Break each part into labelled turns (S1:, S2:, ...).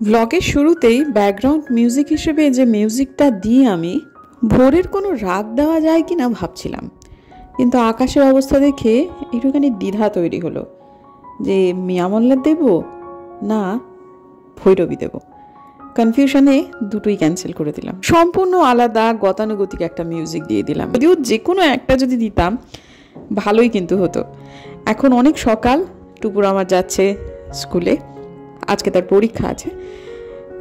S1: ব্লগের শুরুতেই background music হিসেবে যে মিউজিকটা দিয়ে আমি ভোরের কোনো রাগ দেওয়া যায় কি না ভাবছিলাম, কিন্তু আকাশের অবস্থা দেখে একটুখানি দ্বিধা তৈরি হলো যে মিয়ামল্লার দেব না ভৈরবী দেব। কনফিউশনে দুটোই ক্যান্সেল করে দিলাম, সম্পূর্ণ আলাদা গতানুগতিক একটা মিউজিক দিয়ে দিলাম। যদিও যে কোনো একটা যদি দিতাম ভালোই কিন্তু হতো। এখন অনেক সকাল, টুপুর আমার যাচ্ছে স্কুলে, আজকে তার পরীক্ষা আছে,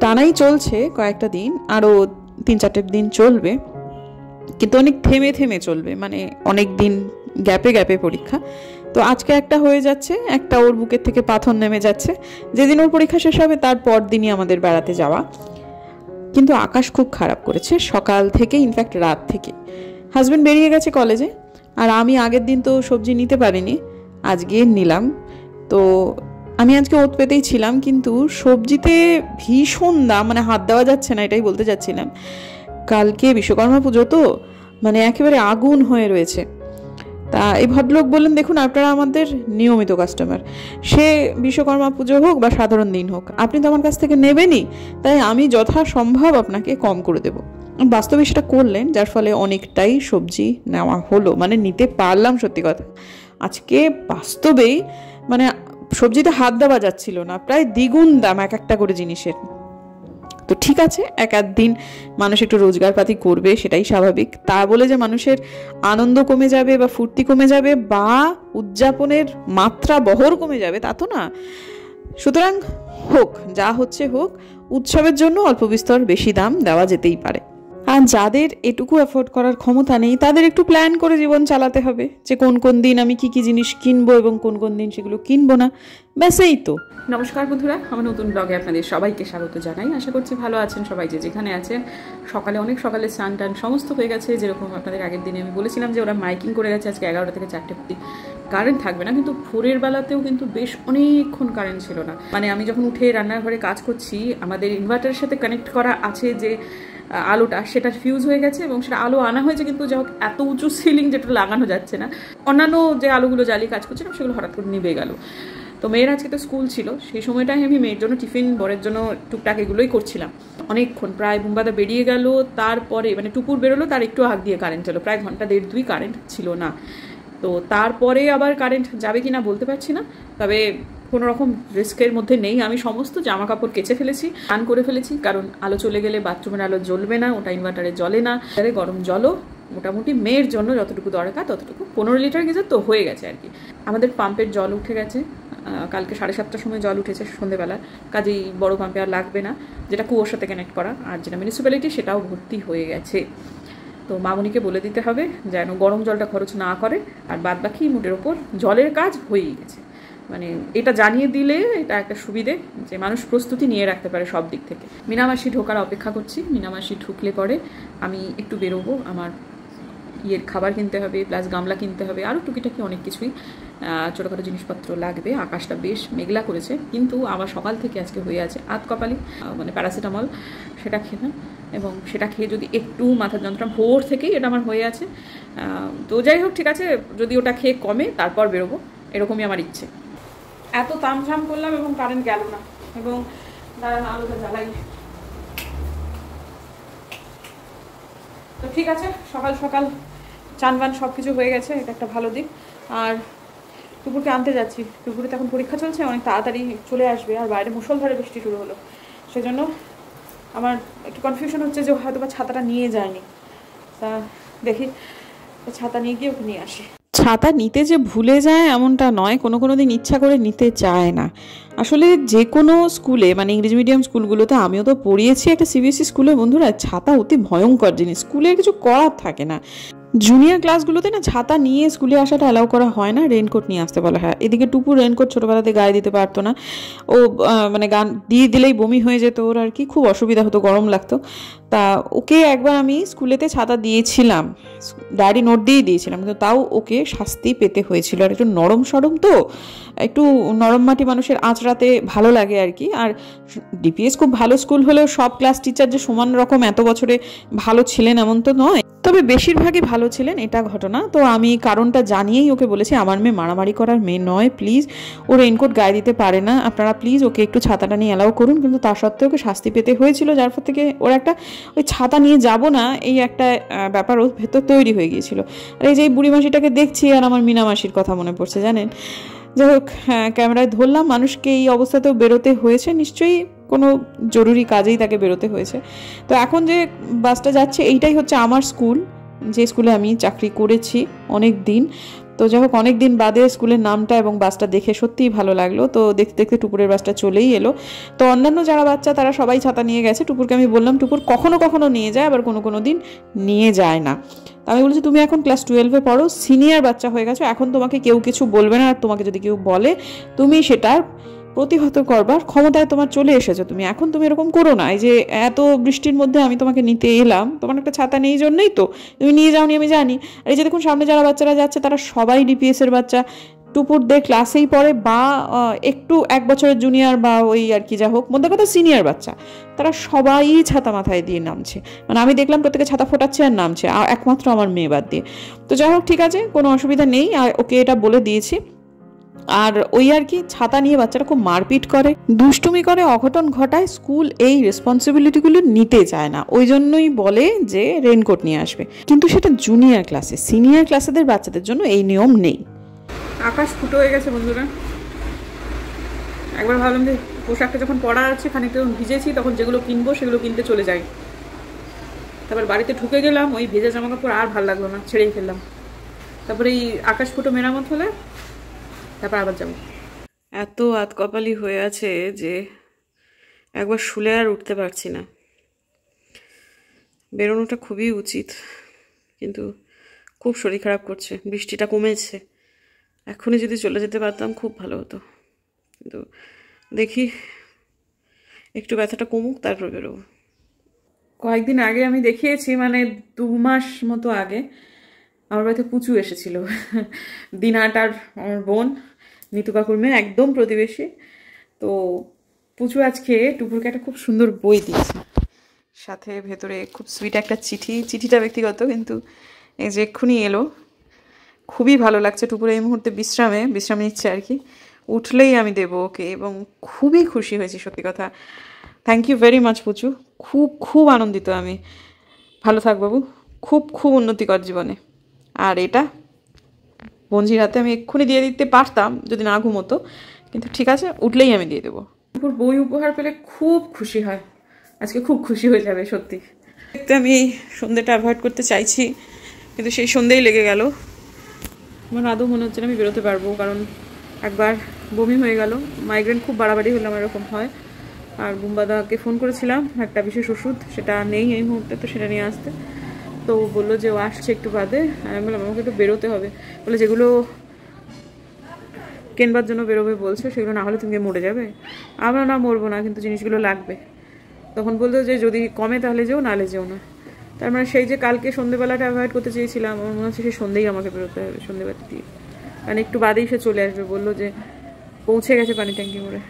S1: টানাই চলছে কয়েকটা দিন, আরও 3-4 দিন চলবে, কিন্তু অনেক থেমে থেমে চলবে, মানে অনেক দিন গ্যাপে গ্যাপে পরীক্ষা। তো আজকে একটা হয়ে যাচ্ছে, একটা ওর বুকের থেকে পাথর নেমে যাচ্ছে। যেদিন ওর পরীক্ষা শেষ হবে তার পর দিনই আমাদের বেড়াতে যাওয়া। কিন্তু আকাশ খুব খারাপ করেছে সকাল থেকে, ইনফ্যাক্ট রাত থেকে। হাজব্যান্ড বেরিয়ে গেছে কলেজে, আর আমি আগের দিন তো সবজি নিতে পারিনি, আজকে নিলাম। তো আমি আজকে ওত পেতেই ছিলাম, কিন্তু সবজিতে ভীষণ দাম, মানে হাত দেওয়া যাচ্ছে না, এটাই বলতে চাচ্ছিলাম। কালকে বিশ্বকর্মা পুজো, তো মানে একেবারে আগুন হয়ে রয়েছে। তা এই ভদ্রলোক বললেন, দেখুন আপনারা আমাদের নিয়মিত কাস্টমার, সে বিশ্বকর্মা পুজো হোক বা সাধারণ দিন হোক, আপনি তো আমার কাছ থেকে নেবেনই, তাই আমি যথাসম্ভব আপনাকে কম করে দেবো। বাস্তবে সেটা করলেন, যার ফলে অনেকটাই সবজি নেওয়া হলো, মানে নিতে পারলাম। সত্যি কথা, আজকে বাস্তবেই মানে সবজিতে হাত দেওয়া যাচ্ছিল না, প্রায় দ্বিগুণ দাম এক একটা করে জিনিসের। তো ঠিক আছে, এক আধ দিন মানুষ একটু রোজগারপাতি করবে, সেটাই স্বাভাবিক। তা বলে যে মানুষের আনন্দ কমে যাবে বা ফুর্তি কমে যাবে বা উদযাপনের মাত্রা বহর কমে যাবে, তা তো না। সুতরাং হোক, যা হচ্ছে হোক, উৎসবের জন্য অল্প বিস্তর বেশি দাম দেওয়া যেতেই পারে। আর যাদের এটুকু অ্যাফোর্ড করার ক্ষমতা নেই, তাদের একটু প্ল্যান করে জীবন চালাতে হবে, যে কোন কোন দিন আমি কি কি জিনিস কিনবো এবং কোন কোন দিন সেগুলো কিনবো না, ব্যাস এই তো। নমস্কার বন্ধুরা, আমার নতুন ব্লগে আপনাদের সবাইকে স্বাগত জানাই। আশা করছি ভালো আছেন সবাই, যে যেখানে আছেন। সকালে অনেক সকালে স্নান টান সমস্ত হয়ে গেছে, যেরকম আপনাদের আগের দিনে আমি বলেছিলাম যে ওরা মাইকিং করে গেছে আজকে 11টা থেকে 4টে অবধি কারেন্ট থাকবে না, কিন্তু ভোরের বেলাতেও কিন্তু বেশ অনেকক্ষণ কারেন্ট ছিল না। মানে আমি যখন উঠে রান্নাঘরে কাজ করছি, আমাদের ইনভার্টারের সাথে কানেক্ট করা আছে যে আলোটা, সেটা ফিউজ হয়ে গেছে এবং সেটা আলো আনা হয়েছে, কিন্তু যা হোক এত উঁচু সিলিং যেটা লাগানো যাচ্ছে না। অন্যান্য যে আলোগুলো জ্বালিয়ে কাজ করছিলাম সেগুলো হঠাৎ করে নিভে গেল। তো মেয়ের আজকে তো স্কুল ছিল, সেই সময়টাই আমি মেয়ের জন্য টিফিন, বরের জন্য টুকটাক এগুলোই করছিলাম। অনেকক্ষণ, প্রায় বুম্বাদা বেরিয়ে গেল, তারপরে মানে টুকুর বেরোলো, তার একটু আগ দিয়ে কারেন্ট ছিল, প্রায় ঘন্টা 1.5-2 কারেন্ট ছিল না। তো তারপরে আবার কারেন্ট যাবে কিনা বলতে পারছি না, তবে কোনো রকম রিস্কের মধ্যে নেই। আমি সমস্ত জামা কাপড় কেচে ফেলেছি, স্নান করে ফেলেছি, কারণ আলো চলে গেলে বাথরুমের আলো জ্বলবে না, ওটা ইনভার্টারে জ্বলে না। গরম জলও মোটামুটি মেয়ের জন্য যতটুকু দরকার ততটুকু, 15 লিটার গেছে তো হয়ে গেছে আর কি। আমাদের পাম্পের জল উঠে গেছে, কালকে 7:30টার সময় জল উঠেছে সন্ধ্যেবেলা, কাজেই বড় পাম্পে আর লাগবে না, যেটা কুয়োর সাথে কানেক্ট করা, আর যেটা মিউনিসিপ্যালিটি সেটাও ভর্তি হয়ে গেছে। তো মামুনিকে বলে দিতে হবে যেন গরম জলটা খরচ না করে, আর বাদ বাকি মুটের ওপর জলের কাজ হয়েই গেছে। মানে এটা জানিয়ে দিলে এটা একটা সুবিধে, যে মানুষ প্রস্তুতি নিয়ে রাখতে পারে সব দিক থেকে। মিনামাসি ঢোকার অপেক্ষা করছি, মিনামাসি ঢুকলে পরে আমি একটু বেরোবো, আমার খাবার কিনতে হবে, প্লাস গামলা কিনতে হবে, আরও টুকিটাকি অনেক কিছুই ছোটোখাটো জিনিসপত্র লাগবে। আকাশটা বেশ মেঘলা করেছে, কিন্তু আমার সকাল থেকে আজকে হয়ে আছে আতকপালি, মানে প্যারাসিটামল, সেটা খেলাম, এবং সেটা খেয়ে যদি একটু মাথার যন্ত্রণা ভোর থেকেই এটা আমার হয়ে আছে। তো যাই হোক, ঠিক আছে, যদি ওটা খেয়ে কমে তারপর বেরোবো, এরকমই আমার ইচ্ছে। এত তামঝাম করলাম এবং কারেন্ট গেল না, এবং দাঁড়ান আলোটা জ্বালাই। তো ঠিক আছে, সকাল সকাল চানবান সব কিছু হয়ে গেছে, এটা একটা ভালো দিক। আর টুকুরকে আনতে যাচ্ছি, টুকুরে তখন পরীক্ষা চলছে, অনেক তাড়াতাড়ি চলে আসবে, আর বাইরে মুষলধারে বৃষ্টি শুরু হলো, সেজন্য আমার একটু কনফিউশন হচ্ছে যে হয়তো বা ছাতাটা নিয়ে যায়নি। তা দেখি ছাতা নিয়ে গিয়ে ওকে নিয়ে আসি। ছাতা নিতে যে ভুলে যায় এমনটা নয়, কোনো দিন ইচ্ছা করে নিতে চায় না। আসলে যে কোনো স্কুলে, মানে ইংরেজি মিডিয়াম স্কুলগুলোতে, আমিও তো পড়িয়েছি একটা সিবিএসসি স্কুলে, বন্ধুরা, ছাতা অতি ভয়ঙ্কর জিনিস, স্কুলের কিছু করার থাকে না। জুনিয়র ক্লাসগুলোতে না ছাতা নিয়ে স্কুলে আসাটা অ্যালাউ করা হয় না, রেনকোট নিয়ে আসতে বলা হয়। এদিকে টুপু রেনকোট ছোটোবেলাতে গায়ে দিতে পারতো না, ও মানে গান দিয়ে দিলেই বমি হয়ে যেত ওর, আর কি খুব অসুবিধা হতো, গরম লাগতো। তা ওকে একবার আমি স্কুলেতে ছাতা দিয়েছিলাম, ডায়েরি নোট দিয়ে দিয়েছিলাম, কিন্তু তাও ওকে শাস্তি পেতে হয়েছিল। আর একটু নরম সরম তো, একটু নরম মাটি মানুষের আঁচড়াতে ভালো লাগে আর কি। আর ডিপিএস খুব ভালো স্কুল হলেও সব ক্লাস টিচার যে সমান রকম এত বছরে ভালো ছিলেন এমন তো নয়। তো তবে বেশিরভাগই ভালো ছিলেন, এটা ঘটনা। তো আমি কারণটা জানিয়েই ওকে বলেছি আমার মেয়ে মারামারি করার মেয়ে নয়, প্লিজ ও রেইনকোট গায়ে দিতে পারে না, আপনারা প্লিজ ওকে একটু ছাতাটা নিয়ে অ্যালাউ করুন। কিন্তু তা সত্ত্বেও ওকে শাস্তি পেতে হয়েছিল, যার ফল থেকে ওর একটা ওই ছাতা নিয়ে যাব না এই একটা ব্যাপার ওর ভেতর তৈরি হয়ে গিয়েছিল। আর এই যে এই বুড়ি মাসিটাকে দেখছি আর আমার মিনা মাসির কথা মনে পড়ছে জানেন। যাই হোক, ক্যামেরায় ধরলাম, মানুষকে এই অবস্থাতেও বেরোতে হয়েছে, নিশ্চয়ই কোনো জরুরি কাজেই তাকে বেরোতে হয়েছে। তো এখন যে বাসটা যাচ্ছে এইটাই হচ্ছে আমার স্কুল, যে স্কুলে আমি চাকরি করেছি অনেক দিন। তো যাই হোক, অনেক দিন বাদে স্কুলের নামটা এবং বাসটা দেখে সত্যিই ভালো লাগলো। তো দেখতে দেখতে টুপুরের বাসটা চলেই এলো। তো অন্যান্য যারা বাচ্চা তারা সবাই ছাতা নিয়ে গেছে, টুপুরকে আমি বললাম টুপুর কখনো কখনো নিয়ে যায়, আবার কোনো কোনো দিন নিয়ে যায় না। আমি বলছি তুমি এখন ক্লাস 12-এ পড়ো, সিনিয়র বাচ্চা হয়ে গেছো, এখন তোমাকে কেউ কিছু বলবে না, আর তোমাকে যদি কেউ বলে তুমি সেটার প্রতিহত করবার ক্ষমতায় তোমার চলে এসেছো, তুমি এরকম করো না। এই যে এত বৃষ্টির মধ্যে আমি তোমাকে নিতে এলাম, তোমার একটা ছাতা নেই জন্যই তো তুমি নিয়ে যাওনি, আমি জানি। আর এই যে দেখুন সামনে যারা বাচ্চারা যাচ্ছে তারা সবাই ডিপিএস এর বাচ্চা, টুপুরদের ক্লাসেই পড়ে বা একটু 1 বছরের জুনিয়র বা ওই আর কি, যা হোক মধ্যে কথা সিনিয়র বাচ্চা, তারা সবাই ছাতা মাথায় দিয়ে নামছে। মানে আমি দেখলাম প্রত্যেকে ছাতা ফোটাচ্ছে আর নামছে, আর একমাত্র আমার মেয়ে বাদ দিয়ে। তো যাই হোক, ঠিক আছে, কোনো অসুবিধা নেই, আর ওকে এটা বলে দিয়েছি। আর ওই আর কি, ছাতা নিয়ে বাচ্চারা খুব মারপিট করে, দুষ্টুমি করে, অঘটন ঘটায়, স্কুল এই রেসপন্সিবিলিটিগুলো নিতে চায় না, ওই জন্যই বলে যে রেইনকোট নিয়ে আসবে। কিন্তু সেটা জুনিয়র ক্লাসে, সিনিয়র ক্লাসেদের বাচ্চাদের জন্য এই নিয়ম নেই। আকাশ ফুটো হয়ে গেছে বন্ধুরা। একবার ভাবলাম যে পোশাকটা যখন পরা আছে খানিকটা যখন ভিজেছি, তখন যেগুলো কিনবো সেগুলো কিনতে চলে যাই। তারপর বাড়িতে ঢুকে গেলাম, ওই ভেজা জামা কাপড় আর ভালো লাগলো না, ছেড়েই ফেললাম। তারপরে এই আকাশ ফুটো মেরামত হলে তারপর আবার যাবো। এত আতকপালি হয়ে আছে যে একবার শুলে আর উঠতে পারছি না। বেরোনোটা খুবই উচিত, কিন্তু খুব শরীর খারাপ করছে। বৃষ্টিটা কমেছে, এখনই যদি চলে যেতে পারতাম খুব ভালো হতো, কিন্তু দেখি একটু ব্যথাটা কমুক তারপর বেরোবো। কয়েকদিন আগে আমি দেখিয়েছি, মানে 2 মাস মতো আগে আমার বাড়িতে পুচু এসেছিল। দিনাটার আমার বোন, নিতু কাকুর মেয়ে, একদম প্রতিবেশী। তো পুচু আজকে টুপুরকে একটা খুব সুন্দর বই দিয়েছে, সাথে ভেতরে খুব সুইট একটা চিঠিটা ব্যক্তিগত, কিন্তু এই যে এক্ষুনি এলো। খুবই ভালো লাগছে। টুপুর এই মুহূর্তে বিশ্রাম নিচ্ছে আর কি, উঠলেই আমি দেবো ওকে, এবং খুবই খুশি হয়েছি সত্যি কথা। থ্যাংক ইউ ভেরি মাচ পুচু, খুব আনন্দিত আমি। ভালো থাক বাবু, খুব উন্নতি কর জীবনে। আর এটা বঞ্জির হাতে আমি এক্ষুনি দিয়ে দিতে পারতাম যদি না ঘুমোতো, কিন্তু ঠিক আছে, উঠলেই আমি দিয়ে দেবো। টুপুর বই উপহার পেলে খুব খুশি হয়, আজকে খুব খুশি হয়ে যাবে সত্যি। দেখতে আমি এই সন্ধ্যেটা অ্যাভয়েড করতে চাইছি, কিন্তু সেই সন্ধ্যেই লেগে গেল। আমার আদৌ মনে হচ্ছে না আমি বেরোতে পারবো, কারণ একবার বমি হয়ে গেল, মাইগ্রেন খুব বাড়াবাড়ি হলে আমার এরকম হয়। আর বুম্বাদাকে ফোন করেছিলাম একটা বিশেষ ওষুধ, সেটা নেই এই মুহূর্তে, তো সেটা নিয়ে আসতে। তো বললো যে ও আসছে একটু বাদে। আমি বললাম আমাকে একটু বেরোতে হবে, বলে যেগুলো কেনবার জন্য বেরোবে বলছে সেগুলো না হলে তুমি মরে যাবে। আমরা না মরবো না, কিন্তু জিনিসগুলো লাগবে। তখন বললো যে যদি কমে তাহলে যেও, নাহলে যেও না। তার মানে সেই যে কালকে সন্ধ্যেবেলাটা অ্যাভয়েড করতে চেয়েছিলাম, আমার মনে হচ্ছে সেই সন্ধ্যেই আমাকে বেরোতে হবে, সন্ধ্যেবেলা দিয়ে। কারণ একটু বাদেই সে চলে আসবে, বললো যে পৌঁছে গেছে পানি ট্যাঙ্কি মোড়ে।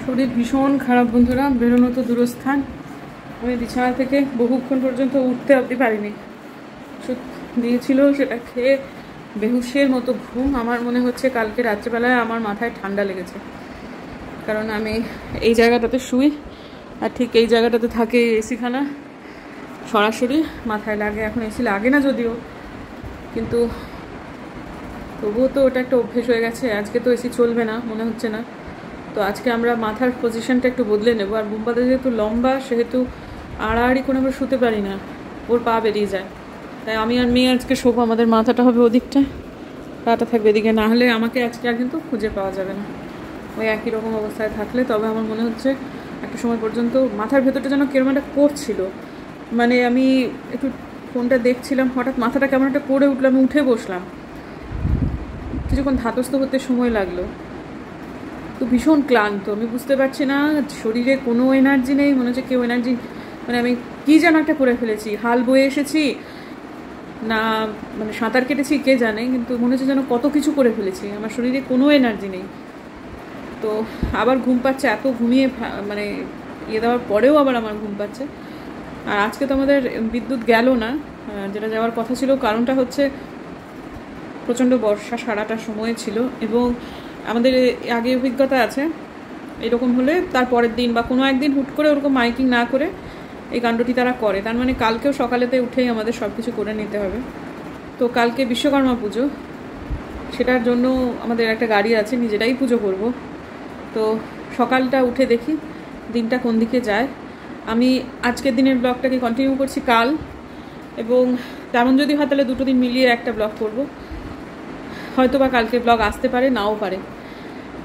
S1: শরীর ভীষণ খারাপ বন্ধুরা, বেরোনো তো দূরস্থান। আমি বিছানা থেকে বহুক্ষণ পর্যন্ত উঠতে অবধি পারিনি। ওষুধ দিয়েছিল সেটা খেয়ে বেহুশের মতো ঘুম। আমার মনে হচ্ছে কালকে রাত্রেবেলায় আমার মাথায় ঠান্ডা লেগেছে, কারণ আমি এই জায়গাটাতে শুই, আর ঠিক এই জায়গাটাতে থাকে এসিখানা, সরাসরি মাথায় লাগে। এখন এসি লাগে না যদিও, কিন্তু তবুও তো ওটা একটা অভ্যেস হয়ে গেছে। আজকে তো এসি চলবে না মনে হচ্ছে না, তো আজকে আমরা মাথার পজিশনটা একটু বদলে নেব। আর বুম্বাদা যেহেতু লম্বা, সেহেতু আড়াআড়ি করে আমরা শুতে পারি না, ওর পা বেরিয়ে যায়। তাই আমি আর মেয়ে আজকে শোবো, আমাদের মাথাটা হবে ওদিকটায়, পাটা থাকবে এদিকে। না হলে আমাকে আজকে আর কিন্তু খুঁজে পাওয়া যাবে না। ওই একই রকম অবস্থায় থাকলে তবে আমার মনে হচ্ছে একটা সময় পর্যন্ত মাথার ভেতরটা যেন কেমন একটা করছিল। মানে আমি একটু ফোনটা দেখছিলাম, হঠাৎ মাথাটা কেমন একটা করে উঠলো, আমি উঠে বসলাম, কিছুক্ষণ ধাতস্থ হতে সময় লাগলো। তো ভীষণ ক্লান্ত, আমি বুঝতে পারছি না, শরীরে কোনো এনার্জি নেই, মনে হচ্ছে কেউ এনার্জি, মানে আমি কী যেন একটা করে ফেলেছি, হাল বয়ে এসেছি না মানে সাঁতার কেটেছি কে জানে, কিন্তু মনে হচ্ছে যেন কত কিছু করে ফেলেছি, আমার শরীরে কোনো এনার্জি নেই। তো আবার ঘুম পাচ্ছে, এত ঘুমিয়ে মানে ইয়ে দেওয়ার পরেও আবার আমার ঘুম পাচ্ছে। আর আজকে তো আমাদের বিদ্যুৎ গেল না, যেটা যাওয়ার কথা ছিল, কারণটা হচ্ছে প্রচণ্ড বর্ষা সারাটা সময় ছিল, এবং আমাদের আগে অভিজ্ঞতা আছে এরকম হলে তার পরের দিন বা কোনো একদিন হুট করে ওরকম মাইকিং না করে এই কাণ্ডটি তারা করে। তার মানে কালকেও সকালেতে উঠেই আমাদের সব কিছু করে নিতে হবে। তো কালকে বিশ্বকর্মা পুজো, সেটার জন্য আমাদের একটা গাড়ি আছে, নিজেরাই পুজো করব। তো সকালটা উঠে দেখি দিনটা কোন দিকে যায়। আমি আজকের দিনের ব্লগটাকে কন্টিনিউ করছি কাল, এবং তেমন যদি হয় তাহলে দুটো দিন মিলিয়ে একটা ব্লগ করব। হয়তো বা কালকে ব্লগ আসতে পারে, নাও পারে।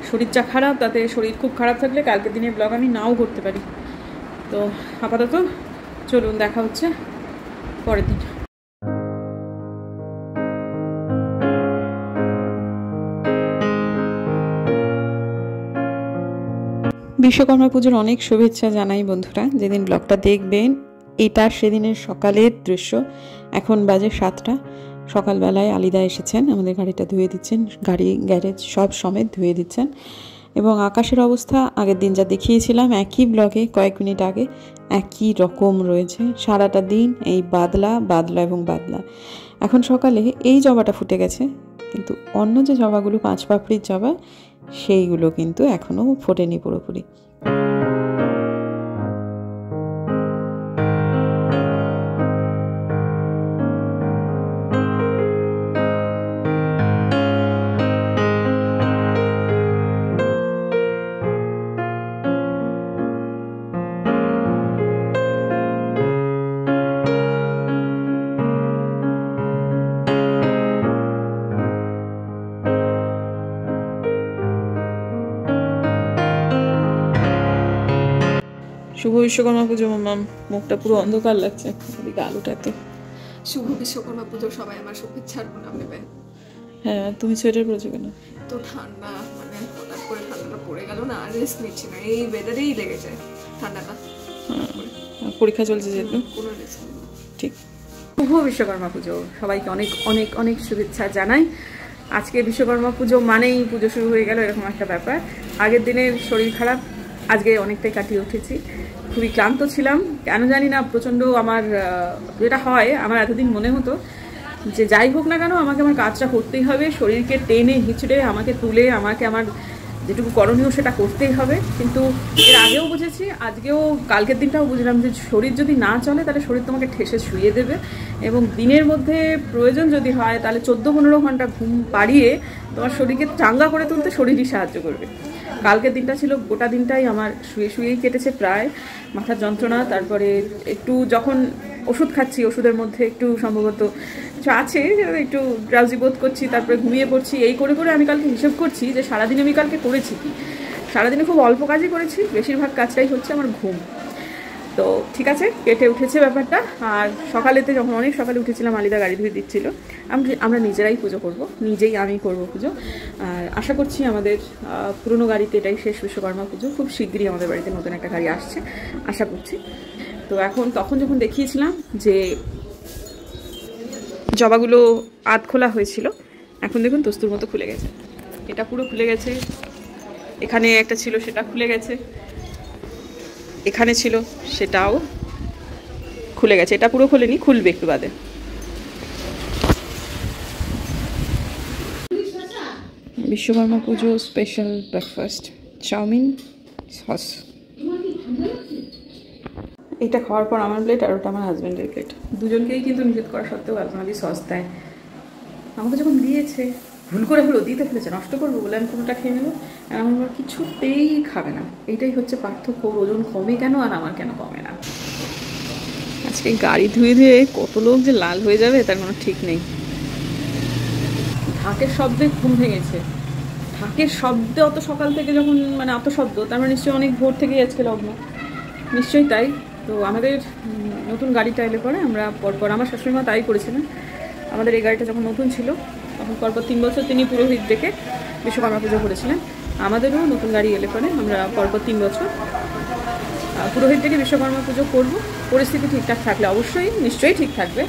S1: শরীরটা খারাপ, তাতে শরীর খুব খারাপ থাকলে কালকের দিনের ব্লগ আমি নাও করতে পারি। তো আপাতত চলুন, দেখা হচ্ছে পরের দিন। বিশ্বকর্মা পুজোর অনেক শুভেচ্ছা জানাই বন্ধুরা। যেদিন ব্লগটা দেখবেন এটা সেদিনের সকালের দৃশ্য। এখন বাজে 7টা। সকালবেলায় আলিদা এসেছেন, আমাদের গাড়িটা ধুয়ে দিচ্ছেন, গাড়ি গ্যারেজ সব সমেত ধুয়ে দিচ্ছেন। এবং আকাশের অবস্থা আগের দিন যা দেখিয়েছিলাম একই ব্লগে কয়েক মিনিট আগে, একই রকম রয়েছে সারাটা দিন, এই বাদলা বাদলা এবং বাদলা। এখন সকালে এই জবাটা ফুটে গেছে, কিন্তু অন্য যে জবাগুলো 5 পাপড়ির জবা সেইগুলো কিন্তু এখনও ফোটেনি পুরোপুরি। শুভ বিশ্বকর্মা পুজো মাম, মুখটা পুরো অন্ধকার লাগছে, এদিকে আলোটাতে।
S2: শুভ বিশ্বকর্মা পুজো, সবাই আমার শুভেচ্ছার প্রণাম নেবেন।
S1: হ্যাঁ, তুমি সোয়েটার পরেছো কেন?
S2: তো ঠান্ডা, মানে হঠাৎ করে ঠান্ডাটা পড়ে গেল না, আর রেস্ট নিচ্ছি না, এই ওয়েদারেই লেগে যায় ঠান্ডাটা।
S1: পরীক্ষা চলছে যেহেতু
S2: কোনো রেস্ট নেই।
S1: ঠিক। শুভ বিশ্বকর্মা পুজো, সবাইকে অনেক অনেক অনেক শুভেচ্ছা জানাই। আজকে বিশ্বকর্মা পুজো মানেই পুজো শুরু হয়ে গেল, এরকম একটা ব্যাপার। আগের দিনের শরীর খারাপ আজকে অনেকটাই কাটিয়ে উঠেছি, খুবই ক্লান্ত ছিলাম, কেন জানি না প্রচণ্ড। আমার যেটা হয়, আমার এতদিন মনে হতো যে যাই হোক না কেন আমাকে আমার কাজটা করতেই হবে, শরীরকে টেনে হিঁচড়ে আমাকে তুলে আমাকে আমার যেটুকু করণীয় সেটা করতেই হবে। কিন্তু এর আগেও বুঝেছি, আজকেও কালকের দিনটাও বুঝলাম যে শরীর যদি না চলে তাহলে শরীর তোমাকে ঠেসে শুয়ে দেবে, এবং দিনের মধ্যে প্রয়োজন যদি হয় তাহলে 14-15 ঘন্টা ঘুম পাড়িয়ে তোমার শরীরকে চাঙ্গা করে তুলতে শরীরই সাহায্য করবে। কালকের দিনটা ছিল গোটা দিনটাই আমার শুয়ে শুয়েই কেটেছে, প্রায় মাথার যন্ত্রণা, তারপরে একটু যখন ওষুধ খাচ্ছি ওষুধের মধ্যে একটু সম্ভবত কিছু আছে, একটু ড্রাউজি বোধ করছি, তারপরে ঘুমিয়ে পড়ছি, এই করে করে আমি কালকে হিসেব করছি যে সারাদিন আমি কালকে করেছি কি। সারাদিনে খুব অল্প কাজই করেছি, বেশিরভাগ কাজটাই হচ্ছে আমার ঘুম। তো ঠিক আছে, কেটে উঠেছে ব্যাপারটা। আর সকালেতে যখন অনেক সকালে উঠেছিলাম, আলিদা গাড়ি ধুয়ে দিচ্ছিল, আমরা নিজেরাই পুজো করব, নিজেই আমি করব পুজো। আর আশা করছি আমাদের পুরনো গাড়িতে এটাই শেষ বিশ্বকর্মা পুজো, খুব শীঘ্রই আমাদের বাড়িতে নতুন একটা গাড়ি আসছে আশা করছি। তো তখন যখন দেখিয়েছিলাম যে জবাগুলো আধ খোলা হয়েছিল, এখন দেখুন দস্তুর মতো খুলে গেছে, এটা পুরো খুলে গেছে, এখানে একটা ছিল সেটা খুলে গেছে, এখানে ছিল সেটাও খুলে গেছে, এটা পুরো খোলেনি, খুলবে একটু বাদে। বিশ্বকর্মা পুজো স্পেশাল ব্রেকফাস্ট, চাউমিন সস। এটা খাওয়ার পর আমার প্লেট আর ওটা আমার হাজব্যান্ডের প্লেট, দুজনকেই কিন্তু নিষেধ করা সত্ত্বেও আলমারি সস দেয়। আমাকে যখন দিয়েছে ভুল করে হলো দিতে ফেলেছে, নষ্ট করবো বলে আমি কোনোটা খেয়ে নেবো, আর আমার কিছুতেই খাবে না। এইটাই হচ্ছে পার্থক্য, ওজন কমে কেন আর আমার কেন কমে না। আজকে গাড়ি ধুয়ে ধুয়ে কত লোক যে লাল হয়ে যাবে তার কোনো ঠিক নেই। ঢাকের শব্দে ঘুম ভেঙেছে, ঢাকের শব্দে অত সকাল থেকে যখন, মানে অত শব্দ, তার মানে নিশ্চয়ই অনেক ভোর থেকেই আজকে লগ্ন, নিশ্চয়ই তাই। তো আমাদের নতুন গাড়িটা এলে পরে আমরা পরপর, আমার শাশুড়িমা তাই করেছিলেন, আমাদের এই গাড়িটা যখন নতুন ছিল তখন পরপর 3 বছর তিনি পুরোহিত ডেকে বিশ্বকর্মা পুজো করেছিলেন। আমাদেরও নতুন গাড়ি এলে পরে আমরা পরপর 3 বছর পুরোহিত থেকে বিশ্বকর্মা পুজো করবো। পরিস্থিতি ঠিকঠাক থাকলে অবশ্যই নিশ্চয়ই ঠিক থাকবে,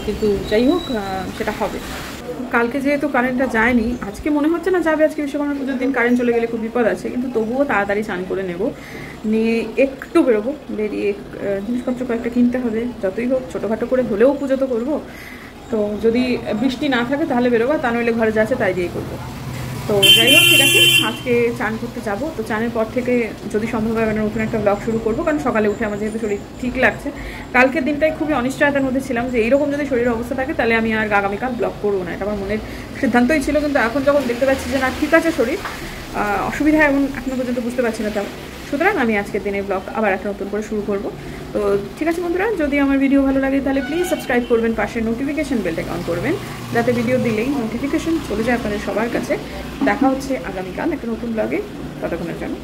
S1: কিন্তু যাই হোক সেটা হবে। কালকে যেহেতু কারেন্টটা যায়নি, আজকে মনে হচ্ছে না যাবে, আজকে বিশ্বকর্মা পুজোর দিন কারেন্ট চলে গেলে খুব বিপদ আছে, কিন্তু তবুও তাড়াতাড়ি স্নান করে নেব, নিয়ে একটু বেরোবো, বেরিয়ে জিনিসপত্র কয়েকটা কিনতে হবে, যতই হোক ছোটোখাটো করে হলেও পুজো তো করবো। তো যদি বৃষ্টি না থাকে তাহলে বেরোবো, তা নইলে ঘরে যা আছে তাই দিয়েই করবো। তো যাই হোক, ঠিক আছে, আজকে চান করতে যাবো। তো চানের পর থেকে যদি সম্ভব হয় মানে নতুন একটা ব্লগ শুরু করবো, কারণ সকালে উঠে আমার যেহেতু শরীর ঠিক লাগছে। কালকের দিনটাই খুবই অনিশ্চয়তার মধ্যে ছিলাম যে এইরকম যদি শরীরের অবস্থা থাকে তাহলে আমি আর আগামীকাল ব্লগ করবো না, এটা আমার মনের সিদ্ধান্তই ছিল। কিন্তু এখন যখন দেখতে পাচ্ছি যে না, ঠিক আছে শরীর, অসুবিধা এমন এখনও পর্যন্ত বুঝতে পারছি না, তেমন, সুতরাং আমি আজকের দিনে ব্লগ আবার একটা নতুন করে শুরু করব। তো ঠিক আছে বন্ধুরা, যদি আমার ভিডিও ভালো লাগে তাহলে প্লিজ সাবস্ক্রাইব করবেন, পাশে নোটিফিকেশন বেলটাকে অন করবেন, যাতে ভিডিও দিলেই নোটিফিকেশন চলে যায় আপনাদের সবার কাছে। দেখা হচ্ছে আগামীকাল একটা নতুন ব্লগে, ততক্ষণের জন্য।